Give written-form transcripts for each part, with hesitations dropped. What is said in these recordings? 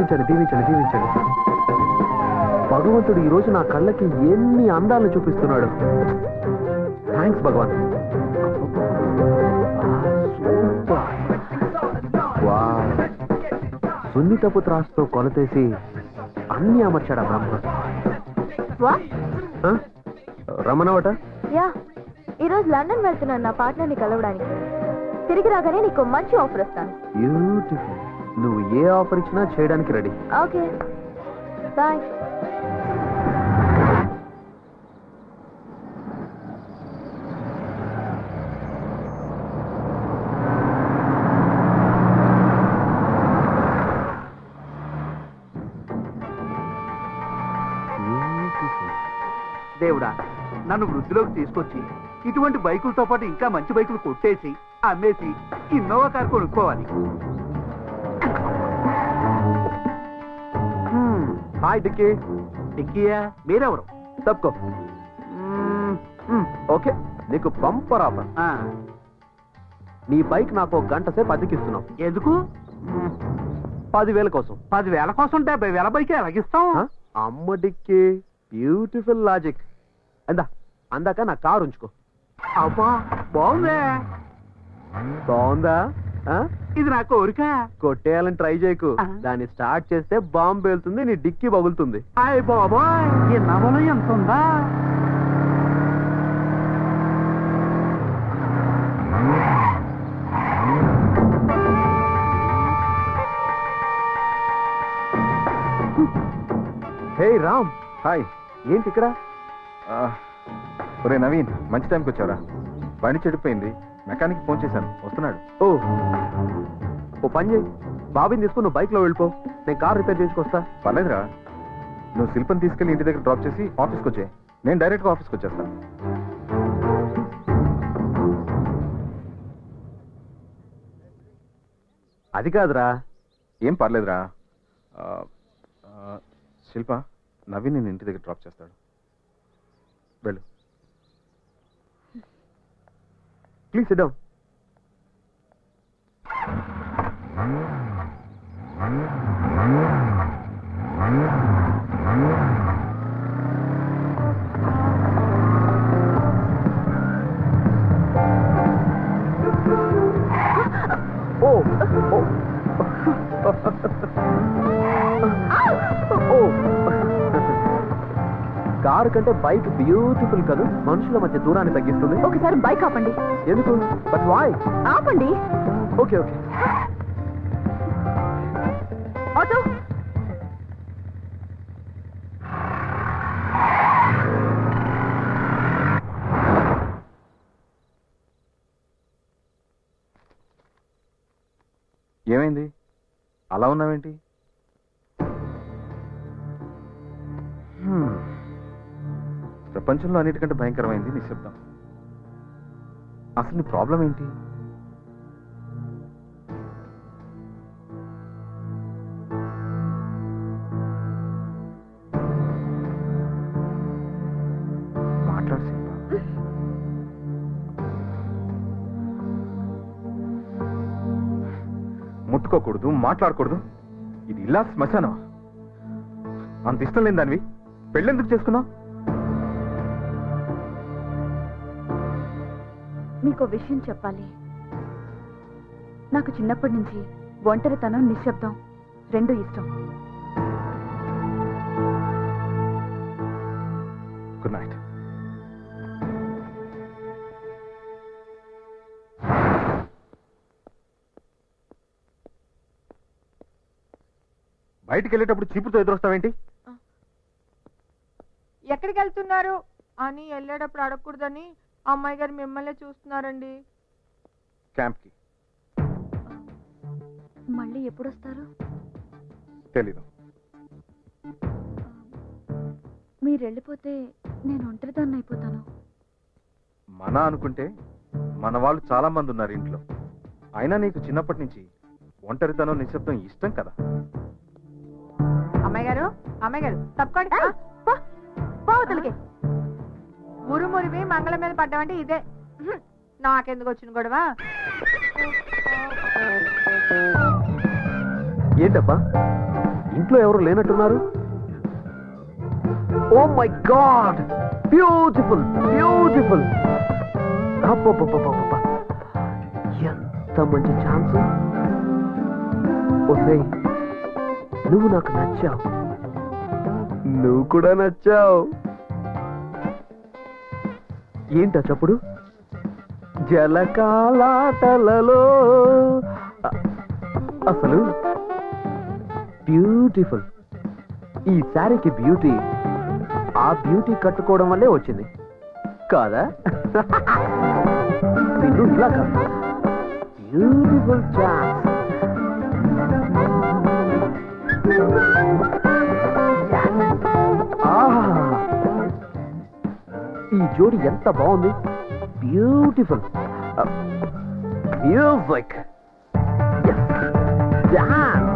దీవించండి దీవించండి దీవించండి. భగవంతుడు ఈరోజు నా కళ్ళకి ఎన్ని అందాలను చూపిస్తున్నాడు. థ్యాంక్స్ భగవాన్. సున్నితపు త్రాసుతో కొలతేసి అన్ని అమర్చాడా బ్రహ్మ. రమణవట ఈరోజు లండన్ వెళ్తున్నాను నా పార్ట్నర్ని కలవడానికి. తిరిగి రాగానే నీకు మంచి ఆఫర్ ఇస్తాను. బ్యూటిఫుల్. నువ్వు ఏ ఆఫర్ ఇచ్చినా చేయడానికి రెడీ. Okay bye. దేవుడా, నన్ను వృద్ధిలోకి తీసుకొచ్చి ఇటువంటి బైకులతో పాటు ఇంకా మంచి బైకులు కొట్టేసి అమ్మేసి ఇన్నోవా కారు కొనుక్కోవాలి. హాయ్ డిక్కీ. డిక్కీయా? మీరెవరు? తప్పుకో. ఓకే, నీకు బంపర్ ఆఫర్. నీ బైక్ నాకు 1 గంట సేపు అద్దెకిస్తున్నావు. ఎందుకు? 10,000 కోసం. 10,000 కోసం 70,000 బైక్ ఎలాగిస్తాం? అమ్మ డిక్కీ, బ్యూటిఫుల్ లాజిక్. అందాక నా కారు ఉంచుకో. అబ్బా బాగుందే. బాగుందా? ఇది నా కోరిక. కొట్టేయాలని ట్రై చేయకు. దాన్ని స్టార్ట్ చేస్తే బాంబు వెళ్తుంది, నీ డిక్కీ పగులుతుంది. అయ్య బాబాయ్, ఈ నవలో ఎంత ఉందా? హే రామ్. హాయ్. ఏంటి ఇక్కడ? ఒరే నవీన్, మంచి టైంకి వచ్చారా? బండి చెడిపోయింది, మెకానిక్ ఫోన్ చేశాను, వస్తున్నాడు. ఓ పని చేయి, బాబీని తీసుకుని నువ్వు బైక్లో వెళ్ళిపో, నేను కార్ రిపేర్ చేసుకొస్తా. పర్లేదురా, నువ్వు శిల్పని తీసుకెళ్ళి ఇంటి దగ్గర డ్రాప్ చేసి ఆఫీస్కి వచ్చాయి, నేను డైరెక్ట్గా ఆఫీస్కి వచ్చేస్తాను. అది కాదురా. ఏం పర్లేదురా. శిల్ప, నవీన్ నేను ఇంటి దగ్గర డ్రాప్ చేస్తాడు, వెళ్ళు. Please sit down. కారు కంటే బైక్ బ్యూటిఫుల్ కదా, మనుషుల మధ్య దూరాన్ని తగ్గిస్తుంది. ఒకసారి బైక్ ఆపండి. ఎందుకు? But why? ఆపండి. Okay okay. ఆటో. ఏమైంది, అలా ఉన్నావేంటి? ప్రపంచంలో అన్నిటికంటే భయంకరమైంది నిశ్శబ్దం. అసలు నీ ప్రాబ్లం ఏంటి? మాట్లాడు శిల్ప. ముట్టుకోకూడదు, మాట్లాడకూడదు. ఇది ఇలా శ్మశానం. అంత ఇష్టం లేని దానివి పెళ్ళెందుకు చేసుకున్నావు? మీకు విషయం చెప్పాలి. నాకు చిన్నప్పటి నుంచి ఒంటరితనం, నిశ్శబ్దం రెండు ఇష్టం. Good night. బయటికి వెళ్ళేటప్పుడు చీపుతో ఎదురొస్తావేంటి? ఎక్కడికి వెళ్తున్నారు అని వెళ్ళేటప్పుడు అడగకూడదని అమ్మాయి గారు మిమ్మల్ని చూస్తున్నారండి. క్యాంప్కి. మళ్ళీ ఎప్పుడు వస్తారు? తెలీదు. మీరు వెళ్ళిపోతే నేను ఒంటరిదాన్ని అయిపోతాను. మన అనుకుంటే మన వాళ్ళు చాలా మంది ఉన్నారు ఇంట్లో. అయినా నీకు చిన్నప్పటి నుంచి ఒంటరితనం, నిశ్శబ్దం ఇష్టం కదా. అమ్మాయి గారు, అమ్మాయి గారు తప్పుకోండి. మురుమురివి మంగళ మీద పడ్డామంటే ఇదే. నాకెందుకు వచ్చిన గొడవ? ఏంటబ్బా ఇంట్లో ఎవరు లేనట్టున్నారు. Oh my god, beautiful beautiful. ఎంత మంచి ఛాన్స్. ఒసేయ్, నువ్వు నాకు నచ్చావు, నువ్వు కూడా నచ్చావు. ఏంటా చప్పుడు? జలకాలాటలలో. అసలు బ్యూటిఫుల్. ఈ శారీకి బ్యూటీ ఆ బ్యూటీ కట్టుకోవడం వల్లే వచ్చింది కాదా? నిన్ను ఇలా కాదు, బ్యూటిఫుల్ ఛాన్స్. ఈ జోడి ఎంత బాగుంది, బ్యూటిఫుల్. Music, dance.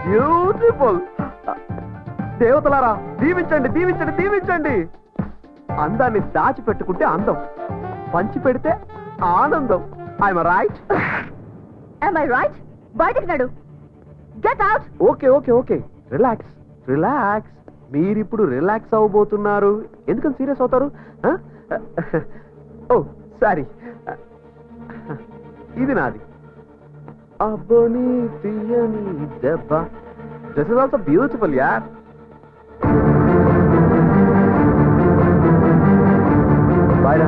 బ్యూటిఫుల్. దేవతలారా, దీవించండి దీవించండి దీవించండి. అందాన్ని దాచిపెట్టుకుంటే అందం, పంచి పెడితే ఆనందం. I'm right? Am I right? బయటికి నడు. Get out. Okay okay okay, relax relax. మీరిప్పుడు రిలాక్స్ అవ్వబోతున్నారు. ఎందుకని సీరియస్ అవుతారు? ఓ సారీ, ఇది నాది. అబ్బని తీయని దెబ్బ. దిస్ ఇస్ ఆల్సో బ్యూటిఫుల్ యార్. బాయ్ రా.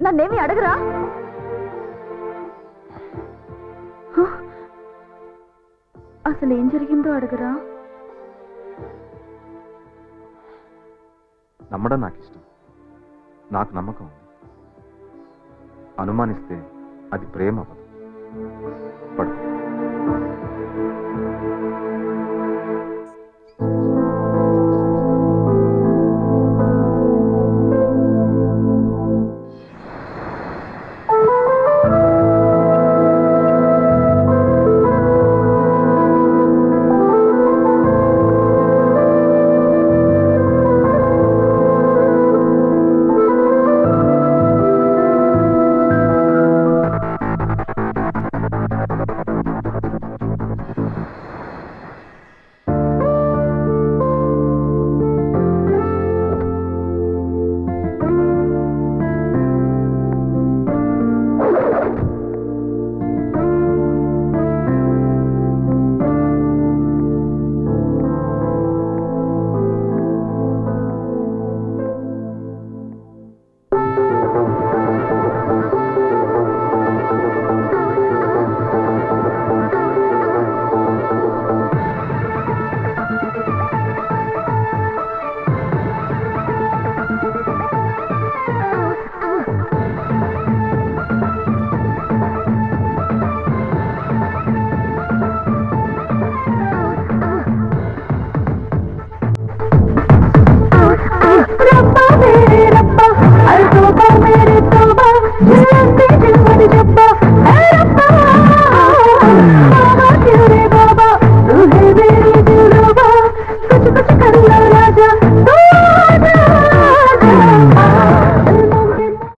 నన్నేమి అడగరా? అసలు ఏం జరిగిందో అడగరా? నమ్మడం నాకు ఇష్టం, నాకు నమ్మకం ఉంది. అనుమానిస్తే అది ప్రేమ అవ్వదు. పడు.